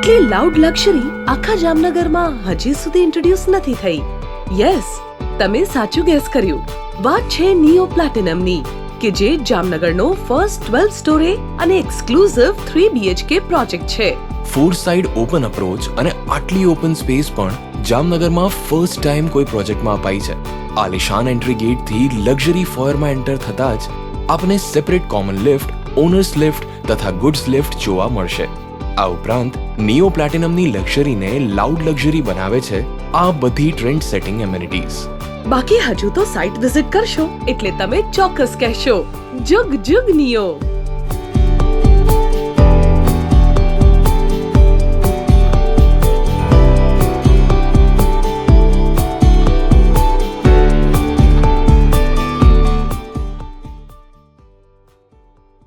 આટલી loud luxury આખા જામનગરમાં હજી સુધી ઇન્ટ્રોડ્યુસ નથી થઈ. યસ, તમે સાચું ગેસ કર્યું. વાત છે નિયો પ્લેટિનમની, કે જે જામનગરનો ફર્સ્ટ 12 સ્ટોરે અને એક્સક્લુઝિવ 3 BHK પ્રોજેક્ટ છે. 4 સાઇડ ઓપન અપ્રોચ અને આટલી ઓપન સ્પેસ પણ જામનગરમાં ફર્સ્ટ ટાઈમ કોઈ પ્રોજેક્ટમાં અપાઈ છે. આલિશાન એન્ટ્રી ગેટથી લક્ઝરી ફોયરમાં એન્ટર થતા જ આપને separate common lift, owners lift તથા ગુડ્સ લિફ્ટ જોવા મળશે. આ ઉપરાંત નિયો પ્લેટિનમની લક્ઝરીને લાઉડ લક્ઝરી બનાવે છે આ બધી ટ્રેન્ડ સેટિંગ એમિનિટીઝ. બાકી હજુ તો સાઇટ વિઝિટ કરશો એટલે તમે ચોક્કસ કહેશો, જુગ જુગ નિયો.